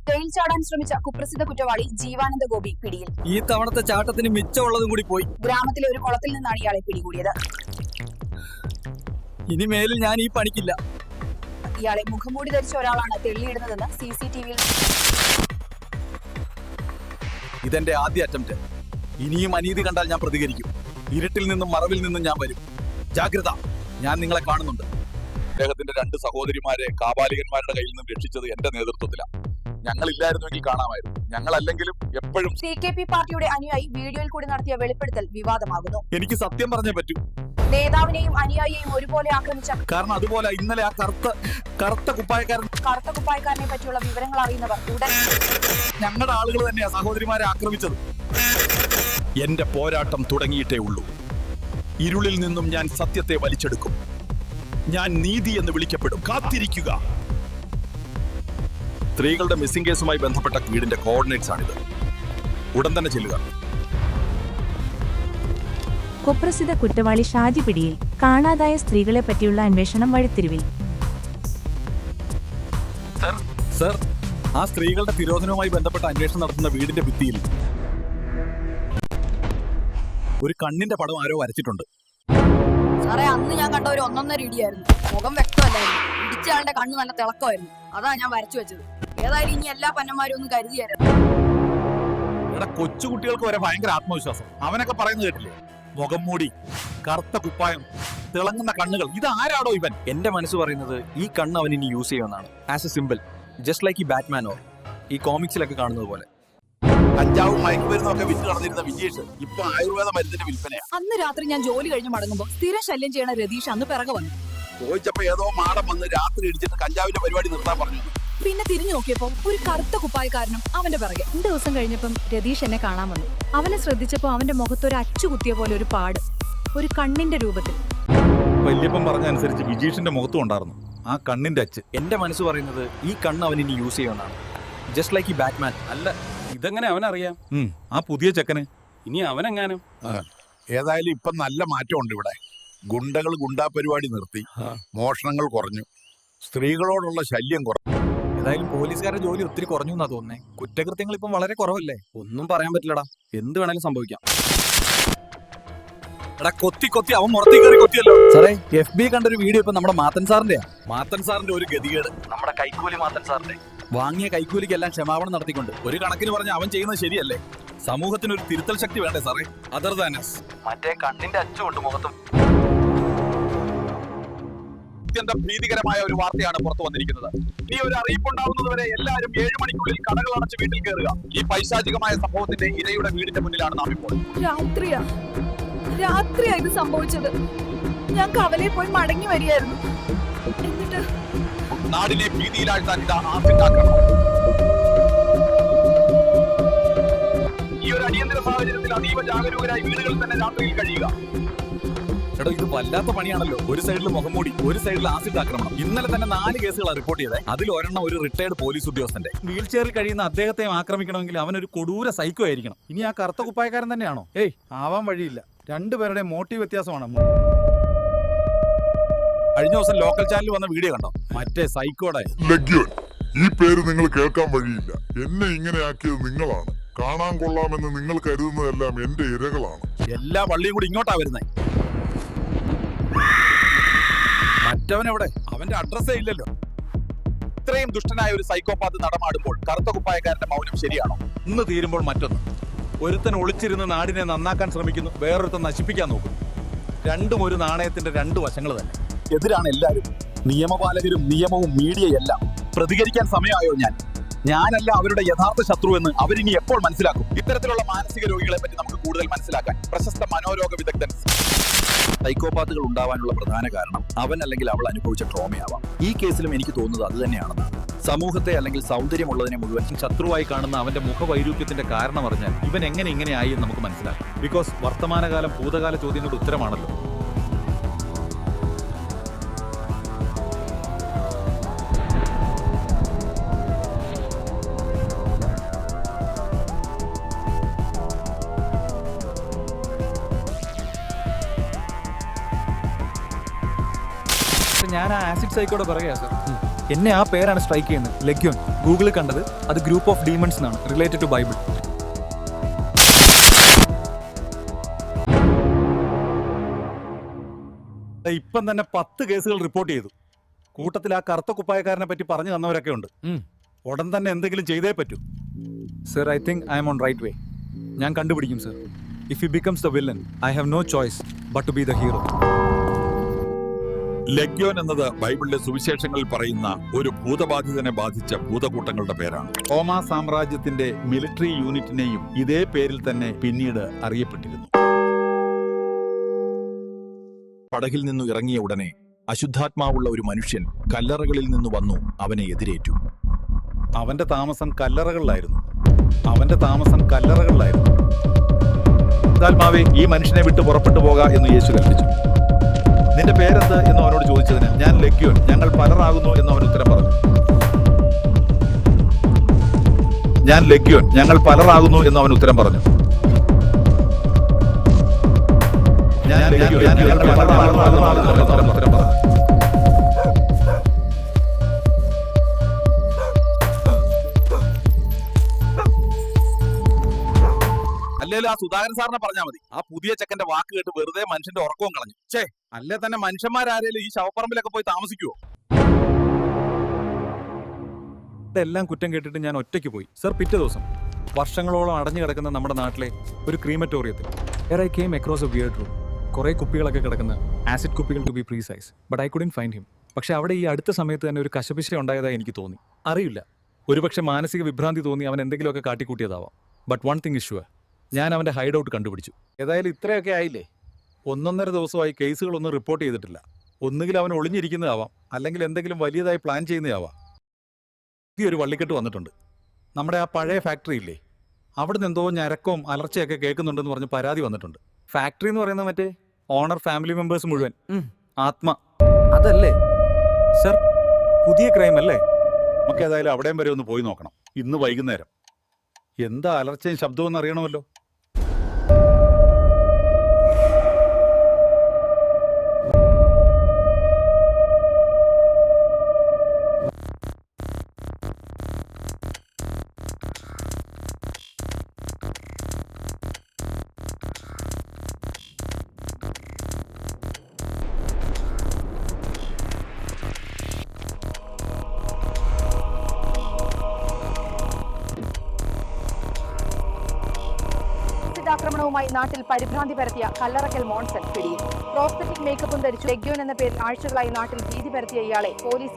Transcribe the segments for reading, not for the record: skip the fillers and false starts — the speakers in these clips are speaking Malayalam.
ജയിൽ ചാടാൻ ശ്രമിച്ച കുപ്രസിദ്ധ കുറ്റവാളി ജീവാനന്ദ ഗോപി പിടിയിൽ. ഈ തവണത്തെ ചാട്ടത്തിന് മിച്ചമുള്ളതും കൂടി പോയി. ഗ്രാമത്തിലെ ഒരു കുളത്തിൽ നിന്നാണ് ഇയാളെ പിടികൂടിയത്. ഇനി മേലിൽ ഞാൻ ഈ പണിക്കില്ല. ഇയാളെ മുഖംമൂടി ധരിച്ച ഒരാളാണ് തെളിയിടുന്നതെന്ന് CCTV-യിൽ. ഇതെന്റെ ആദ്യ അറ്റംപ്റ്റ്. ഇനിയും അനീതി കണ്ടാൽ ഞാൻ പ്രതികരിക്കും. ഇരുട്ടിൽ നിന്നും മറവിൽ നിന്നും ഞാൻ വരും. ജാഗ്രത, ഞാൻ നിങ്ങളെ കാണുന്നുണ്ട്. അദ്ദേഹത്തിന്റെ 2 സഹോദരിമാരെ കാപാലികന്മാരുടെ കയ്യിൽ നിന്നും രക്ഷിച്ചത് എന്റെ നേതൃത്വത്തിലാണ്. ഞങ്ങളില്ലായിരുന്നെങ്കിൽ കാണാമായിരുന്നു. ഞങ്ങളല്ലെങ്കിലും എപ്പോഴും. CKP പാർട്ടിയുടെ അനുയായി വീഡിയോയിൽ കൂടി നടത്തിയ വെളിപ്പെടുത്തൽ വിവാദമാകുന്നു. എനിക്ക് സത്യം പറഞ്ഞേ പറ്റൂ. നേതാവിനെയും അനുയായിയെയും ഒരുപോലെ ആക്രമിച്ച കാരണം അതുപോലെ ഇന്നലെ ആ കറുത്ത കുപ്പായക്കാരനെ പറ്റിയുള്ള വിവരങ്ങൾ അറിയുന്നവർ ഉടൻ ഞങ്ങളുടെ ആളുകൾ തന്നെയാ സഹോദരിമാരെ ആക്രമിച്ചത്. എന്റെ പോരാട്ടം തുടങ്ങിയിട്ടേ ഉള്ളൂ. ഇരുളിൽ നിന്നും ഞാൻ സത്യത്തെ വലിച്ചെടുക്കും. ഞാൻ നീതി എന്ന് വിളിക്കപ്പെടും. കാത്തിരിക്കുക. സ്ത്രീകളുടെ മിസ്സിംഗ് കേസുമായി ബന്ധപ്പെട്ട വീടിന്റെ കോർഡിനേറ്റ്സ് ആണിത്. ഉടൻ തന്നെ ചെല്ലുക. കുപ്രസിദ്ധ കുറ്റവാളി ഷാജി പിടിയിൽ. കാണാതായ സ്ത്രീകളെ പറ്റിയുള്ള അന്വേഷണം വഴിത്തിരിവിൽ. സർ, ആ സ്ത്രീകളുടെ തിരോധനവുമായി ബന്ധപ്പെട്ട അന്വേഷണം നടത്തുന്ന വീടിന്റെ ഭിത്തിയിൽ ഒരു കണ്ണിന്റെ പടം ആരോ വരച്ചിട്ടുണ്ട്. സാറേ, അന്ന് ഞാൻ കണ്ട ഒരു ഒന്നൊന്നര ഇടിയായിരുന്നു. മുഖം വ്യക്തമല്ലായിരുന്നു. ഇടിച്ചയാളുടെ കണ്ണ് നല്ല തിളക്കമായിരുന്നു. അതാ ഞാൻ വരച്ചു വെച്ചത്. ഏതായാലും ഇനി എല്ലാ പന്നന്മാരും ഒന്ന് കരുതിയായിരുന്നു. ഇവിടെ കൊച്ചുകുട്ടികൾക്ക് വരെ ഭയങ്കര ആത്മവിശ്വാസം. അവനൊക്കെ പറയുന്നത് കേട്ടില്ലേ? മുഖം മൂടി, കറുത്ത കുപ്പായം, തിളങ്ങുന്ന കണ്ണുകൾ. ഇതാരാടോ ഇവൻ? എന്റെ മനസ്സ് പറയുന്നത് ഈ കണ്ണ് അവൻ ഇനി യൂസ് ചെയ്യുമെന്നാണ്. As A simple, just like ഈ ബാറ്റ്മാനോ ഈ കോമിക്സിലൊക്കെ കാണുന്നത് പോലെ. കഞ്ചാവും മയക്കുമരുന്നൊക്കെ വിറ്റ് നടന്നിരുന്ന വിജേഷ് ഇപ്പൊ ആയുർവേദ മരുന്നിന്റെ വിൽപ്പനയാ. അന്ന് രാത്രി ഞാൻ ജോലി കഴിഞ്ഞ് മടങ്ങുമ്പോൾ സ്ഥിരം ശല്യം ചെയ്യണ രതീഷ് അന്ന് പിറകെ വന്നു. ചോദിച്ചപ്പോ ഏതോ മാടം വന്ന് രാത്രി ഇടിച്ചിട്ട് കഞ്ചാവിന്റെ പരിപാടി നിർത്താൻ പറഞ്ഞു. പിന്നെ തിരിഞ്ഞു നോക്കിയപ്പോ ഒരു കറുത്ത കുപ്പായക്കാരനും അവന്റെ പിറകെ. 2 ദിവസം കഴിഞ്ഞപ്പം രതീഷ് എന്നെ കാണാൻ വന്നു. അവനെ ശ്രദ്ധിച്ചപ്പോ അവന്റെ മുഖത്തൊരു അച്ചു കുത്തിയ പോലെ ഒരു പാട്, ഒരു കണ്ണിന്റെ രൂപത്തിൽ. വല്യപ്പൻ പറഞ്ഞ അനുസരിച്ച് വിജീഷിന്റെ മുഖത്തും ഉണ്ടായിരുന്നു ആ കണ്ണിന്റെ അച്ച്. എന്റെ മനസ്സ് പറയുന്നത് ഈ കണ്ണ് അവൻ ഇനി യൂസ് ചെയ്യുമെന്നാണ്. ജസ്റ്റ് ലൈക്ക് ഈ ബാറ്റ്മാൻ. അല്ല, ഇതെങ്ങനെ അവനറിയാം? ആ പുതിയ ചെക്കന് ഇനി അവനെങ്ങാനും. ഏതായാലും ഇപ്പം നല്ല മാറ്റമുണ്ട് ഇവിടെ. ഗുണ്ടകൾ ഗുണ്ടാ പരിപാടി നിർത്തി, മോഷണങ്ങൾ കുറഞ്ഞു, സ്ത്രീകളോടുള്ള ശല്യം കുറഞ്ഞു. ഏതായാലും പോലീസുകാരുടെ ജോലി ഒത്തിരി കുറഞ്ഞു എന്നാ തോന്നുന്നേ. കുറ്റകൃത്യങ്ങൾ ഇപ്പം വളരെ കുറവല്ലേ? ഒന്നും പറയാൻ പറ്റില്ലടാ, എന്ത് വേണേലും സംഭവിക്കാം. എടാ, കൊത്തി അവൻ മുറത്തി കയറി കൊത്തിയല്ലോ. സാറേ, FB കണ്ടൊരു വീഡിയോ ഇപ്പൊ നമ്മുടെ മാത്തൻ സാറിന്റെ ഒരു ഗതികേട്. നമ്മുടെ കൈക്കൂലി മാത്തൻ സാറിന്റെ വാങ്ങിയ കൈക്കൂലിക്കെല്ലാം ക്ഷമാപണം നടത്തിക്കൊണ്ട് ഒരു കണക്കിന് പറഞ്ഞ അവൻ ചെയ്യുന്നത് ശരിയല്ലേ? സമൂഹത്തിന് ഒരു തിരുത്തൽ ശക്തി വേണ്ടേ സാറേ? അതർ ദാനസ് മറ്റേ കണ്ണിന്റെ അച്ചുകൊണ്ട് മുഖത്തും. അത്യന്തം ഭീതികരമായ ഒരു വാർത്തയാണ് പുറത്തു വന്നിരിക്കുന്നത്. ഇനി ഒരു അറിയിപ്പുണ്ടാവുന്നതുവരെ എല്ലാവരും 7 മണിക്കുള്ളിൽ കടകൾ അടച്ച് വീട്ടിൽ കയറുക. ഈ പൈശാചികമായ സംഭവത്തിന്റെ ഇരയുടെ വീടിന്റെ മുന്നിലാണ് നാം ഇപ്പോൾ. രാത്രിയാ ഇത് സംഭവിച്ചത്. ഞാൻ കവലയിൽ പോയി മടങ്ങി വരികയായിരുന്നു. എന്നിട്ട് നാടിനെ ഭീതിയിലാഴ്ത്താൻ ഇതാ ആസിഡ് ആക്രമണം. ഈ ഒരു അടിയന്തര സാഹചര്യത്തിൽ അതീവ ജാഗരൂകരായി വീടുകളിൽ തന്നെ രാത്രിയിൽ കഴിയുക. എടോ, ഇത് വല്ലാത്ത പണിയാണല്ലോ. ഒരു സൈഡിൽ മുഖംമൂടി, ഒരു സൈഡിൽ ആസിഡ് ആക്രമണം. ഇന്നലെ തന്നെ 4 കേസുകളാണ് റിപ്പോർട്ട് ചെയ്തത്. അതിൽ ഒരെണ്ണം ഒരു റിട്ടയർഡ് പോലീസ് ഉദ്യോഗസ്ഥന്റെ. വീൽ ചെയറിൽ കഴിയുന്ന അദ്ദേഹത്തെ ആക്രമിക്കണമെങ്കിൽ അവനൊരു കൊടൂര സൈക്കോ ആയിരിക്കണം. ഇനി ആ കറുത്ത കുപ്പായക്കാരൻ തന്നെയാണോ? ആവാൻ വഴിയില്ല. 2 പേരുടെ മോട്ടീവ് വ്യത്യാസമാണ്. കഴിഞ്ഞ ദിവസം ലോക്കൽ ചാനലിൽ വന്ന വീഡിയോ കണ്ടോ? മറ്റേ സൈക്കോടെ. ലഗ്യോൻ, ഈ പേര് നിങ്ങൾ കേൾക്കാൻ വഴിയില്ല. എന്നെ ഇങ്ങനെയാക്കിയത് നിങ്ങളാണ്. കാണാൻ കൊള്ളാമെന്ന് നിങ്ങൾ കരുതുന്നതെല്ലാം എന്റെ ഇരകളാണ്. എല്ലാ പള്ളിയും കൂടി ഇങ്ങോട്ടാ വരുന്നേ. മറ്റവനെവിടെ? അവന്റെ അഡ്രസ്സേ ഇല്ലല്ലോ. ഇത്രയും ദുഷ്ടനായ ഒരു സൈക്കോപാത്ത് നടമാടുമ്പോൾ കറുത്ത കുപ്പായക്കാരന്റെ മൗനം ശരിയാണോ? ഇന്ന് തീരുമ്പോൾ മറ്റൊന്ന്. ഒരുത്തൻ ഒളിച്ചിരുന്ന് നാടിനെ നന്നാക്കാൻ ശ്രമിക്കുന്നു, വേറൊരുത്തൻ നശിപ്പിക്കാൻ നോക്കുന്നു. രണ്ടും ഒരു നാണയത്തിന്റെ 2 വശങ്ങൾ തന്നെ. എതിരാണ് എല്ലാവരും. നിയമപാലകരും നിയമവും മീഡിയയെല്ലാം. പ്രതികരിക്കാൻ സമയമായോ? ഞാനല്ല അവരുടെ യഥാർത്ഥ ശത്രു എന്ന് അവരിനി എപ്പോൾ മനസ്സിലാക്കും? ഇത്തരത്തിലുള്ള മാനസിക രോഗികളെ പറ്റി നമുക്ക് കൂടുതൽ മനസ്സിലാക്കാൻ പ്രശസ്ത മനോരോഗ വിദഗ്ധൻ. സൈക്കോപാത്തുകൾ ഉണ്ടാവാനുള്ള പ്രധാന കാരണം അവൻ അല്ലെങ്കിൽ അവൾ അനുഭവിച്ച ട്രോമയാവാം. ഈ കേസിലും എനിക്ക് തോന്നുന്നത് അത് തന്നെയാണെന്നാണ്. സമൂഹത്തെ അല്ലെങ്കിൽ സൗന്ദര്യമുള്ളതിനെ മുഴുവൻ ശത്രുവായി കാണുന്ന അവന്റെ മുഖവൈരൂപ്യത്തിന്റെ കാരണം അറിഞ്ഞാൽ ഇവൻ എങ്ങനെയായി എന്ന് നമുക്ക് മനസ്സിലാക്കാം. ബിക്കോസ് വർത്തമാനകാലം ഭൂതകാല ചോദ്യങ്ങളുടെ ഉത്തരമാണല്ലോ. ഞാൻ ആ ആസിഡ് സൈക്കോടെ പറയാ സാർ. എന്നെ ആ പേരാണ് സ്ട്രൈക്ക് ചെയ്യുന്നത്. ലഗ്യോൻ. ഗൂഗിളിൽ കണ്ടത് അത് ഗ്രൂപ്പ് ഓഫ് ഡീമൺസ് എന്നാണ്, റിലേറ്റഡ് ടു ബൈബിൾ. ഇപ്പം തന്നെ 10 കേസുകൾ റിപ്പോർട്ട് ചെയ്തു. കൂട്ടത്തിൽ ആ കറുത്ത കുപ്പായക്കാരനെ പറ്റി പറഞ്ഞു തന്നവരൊക്കെ ഉണ്ട്. ഉടൻ തന്നെ എന്തെങ്കിലും ചെയ്തേ പറ്റൂ. Sir, I think I'm on right way. ഞാൻ കണ്ടുപിടിക്കും sir. If he becomes the villain, I have no choice but to be the hero. Legion എന്നത് ബൈബിളിലെ സുവിശേഷങ്ങളിൽ പറയുന്ന ഒരു ഭൂതബാധിതനെ ബാധിച്ച ഭൂതകൂട്ടങ്ങളുടെ പേരാണ്. റോമാ സാമ്രാജ്യത്തിന്റെ മിലിറ്ററി യൂണിറ്റിനെയും ഇതേ പേരിൽ തന്നെ പിന്നീട് അറിയപ്പെട്ടിരുന്നു. പടകിൽ നിന്നു ഇറങ്ങിയ ഉടനെ അശുദ്ധാത്മാവുള്ള ഒരു മനുഷ്യൻ കല്ലറകളിൽ നിന്ന് വന്നു അവനെ എതിരേറ്റു. അവന്റെ താമസം കല്ലറകളിലായിരുന്നു. ആത്മാവേ, ഈ മനുഷ്യനെ വിട്ട് പുറപ്പെട്ടു പോകാ എന്ന് യേശു കൽപ്പിച്ചു. നിന്റെ പേരെന്ത് എന്ന് അവനോട് ചോദിച്ചതിന് ഞാൻ ലഗ്യോൻ, ഞങ്ങൾ പലരാകുന്നു എന്ന് അവൻ ഉത്തരം പറഞ്ഞു. അല്ലേലും ആ സുധാകരൻ സാറിനെ പറഞ്ഞാൽ മതി. ആ പുതിയ ചെക്കന്റെ വാക്ക് കേട്ട് വെറുതെ മനുഷ്യന്റെ ഉറക്കവും കളഞ്ഞു. അല്ലേ തന്നെ മനുഷ്യന്മാരാരേലും ഈ ശവപ്പറമ്പിലൊക്കെ പോയി താമസിക്കുവോ? എല്ലാം കുറ്റം കേട്ടിട്ട് ഞാൻ ഒറ്റയ്ക്ക് പോയി സർ. പിറ്റേ ദിവസം വർഷങ്ങളോളം അടഞ്ഞു കിടക്കുന്ന നമ്മുടെ നാട്ടിലെ ഒരു ക്രീമറ്റോറിയത്തിൽ I came across a weird room. കുറേ കുപ്പികളൊക്കെ കിടക്കുന്ന, ആസിഡ് കുപ്പികൾ to be precise. But I couldn't find him. പക്ഷെ അവിടെ ഈ അടുത്ത സമയത്ത് തന്നെ ഒരു കശപിശ ഉണ്ടായതായി എനിക്ക് തോന്നി. അറിയില്ല, ഒരുപക്ഷെ മാനസിക വിഭ്രാന്തി തോന്നി അവൻ എന്തെങ്കിലുമൊക്കെ കാട്ടിക്കൂട്ടിയതാവാം. But one thing is sure, ഞാൻ അവന്റെ ഹൈഡ് ഔട്ട് കണ്ടുപിടിച്ചു. ഏതായാലും ഇത്രയൊക്കെ ആയില്ലേ? 1.5 ദിവസമായി കേസുകളൊന്നും റിപ്പോർട്ട് ചെയ്തിട്ടില്ല. ഒന്നുകിൽ അവൻ ഒളിഞ്ഞിരിക്കുന്നതാവാം, അല്ലെങ്കിൽ എന്തെങ്കിലും വലിയതായി പ്ലാൻ ചെയ്യുന്നതാവാം. ഒരു വള്ളിക്കെട്ട് വന്നിട്ടുണ്ട്. നമ്മുടെ ആ പഴയ ഫാക്ടറി ഇല്ലേ, അവിടുന്ന് എന്തോ ഞരക്കവും അലർച്ചയൊക്കെ കേൾക്കുന്നുണ്ടെന്ന് പറഞ്ഞ് പരാതി വന്നിട്ടുണ്ട്. ഫാക്ടറി എന്ന് പറയുന്നത് മറ്റേ ഓണർ ഫാമിലി മെമ്പേഴ്സ് മുഴുവൻ ആത്മ അതല്ലേ സർ? പുതിയ ക്രൈം അല്ലേ? നമുക്ക് ഏതായാലും അവിടെയും വരെ ഒന്ന് പോയി നോക്കണം. ഇന്ന് വൈകുന്നേരം. എന്താ അലർച്ചയും ശബ്ദവും എന്ന് അറിയണമല്ലോ. ആക്രമണവുമായി നാട്ടിൽ പരിഭ്രാന്തി പരത്തിയ കല്ലറക്കൽ മോൺസൺ പിടിയിൽ. പ്രോസ്തറ്റിക് മേക്കപ്പും ധരിച്ചു ലഗ്യോൻ എന്ന പേരിൽ ആഴ്ചകളായി നാട്ടിൽ ഭീതി പരത്തിയ ഇയാളെ പോലീസ്.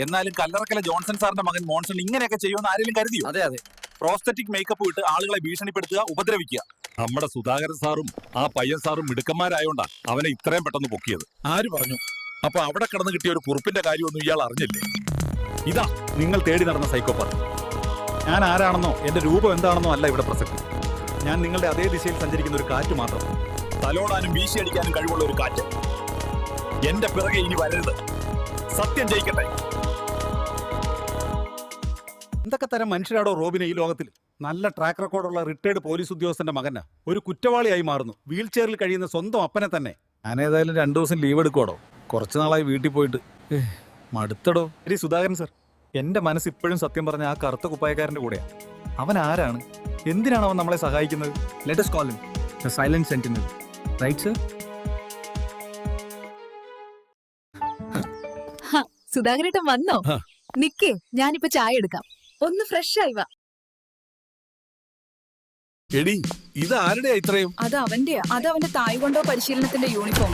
എന്നാലും കല്ലറക്കലെ ജോൺസൺ സാറിന്റെ മകൻ മോൺസൺ ഇങ്ങനെയൊക്കെ ചെയ്യുമെന്ന് ആരെങ്കിലും കരുതിയോ? അതെ. പ്രോസ്തറ്റിക് മേക്കപ്പ് ഇട്ട് ആളുകളെ ഭീഷണിപ്പെടുത്തുക, ഉപദ്രവിക്കുക. നമ്മുടെ സുധാകരൻ സാറും ആ പയ്യൻ സാറും മിടുക്കന്മാരായോണ്ടാ അവനെ ഇത്രയും പെട്ടെന്ന് പൊക്കിയത്. ആര് പറഞ്ഞു? അപ്പൊ അവിടെ കിടന്ന് കിട്ടിയ ഒരു കുറിപ്പിന്റെ കാര്യമൊന്നും ഇയാൾ അറിഞ്ഞില്ലേ? ഇതാ നിങ്ങൾ തേടി നടന്ന സൈക്കോപാത്ത്. ഞാൻ ആരാണെന്നോ എന്റെ രൂപം എന്താണെന്നോ അല്ല ഇവിടെ പ്രസക്തി. ഞാൻ നിങ്ങളുടെ അതേ ദിശയിൽ സഞ്ചരിക്കുന്ന ഒരു കാറ്റ് മാത്രം. തലോടാനും വീശിയടിക്കാനും കഴിവുള്ള ഒരു കാറ്റ്. എന്റെ പിറകെ ഇനി വരരുത്. സത്യം ജയിക്കട്ടെ. എന്തൊക്കെ തരം മനുഷ്യരാടോ റോബിനെ ഈ ലോകത്തിൽ? നല്ല ട്രാക്ക് റെക്കോർഡുള്ള റിട്ടയർഡ് പോലീസ് ഉദ്യോഗസ്ഥന്റെ മകനാ ഒരു കുറ്റവാളിയായി മാറുന്നു. വീൽ ചെയറിൽ കഴിയുന്ന സ്വന്തം അപ്പനെ തന്നെ. ഞാൻ ഏതായാലും 2 ദിവസം ലീവ് എടുക്കുവാടോ. കുറച്ചു നാളായി വീട്ടിൽ പോയിട്ട് മടുത്തടോ. ശരി സുധാകരൻ സർ, എന്റെ മനസ്സ് ഇപ്പോഴും സത്യം പറഞ്ഞ ആ കറുത്ത കുപ്പായക്കാരന്റെ കൂടെയാണ്. അവൻ ആരാണ്? എന്തിനാണ് അവൻ നമ്മളെ സഹായിക്കുന്നത്? Let us call him the silent sentinel. Right sir? സുധാകരേട്ടൻ വന്നോ? നിക്കേ, ഞാനിപ്പോ ചായ എടുക്കാം. ഒന്ന് ഫ്രഷ് ആയി വാ. എടി, ഇത് ആരുടെയാ ഇത്രയും? അത് അവന്റെ തായ്കൊണ്ടോ പരിശീലനത്തിന്റെ യൂണിഫോം.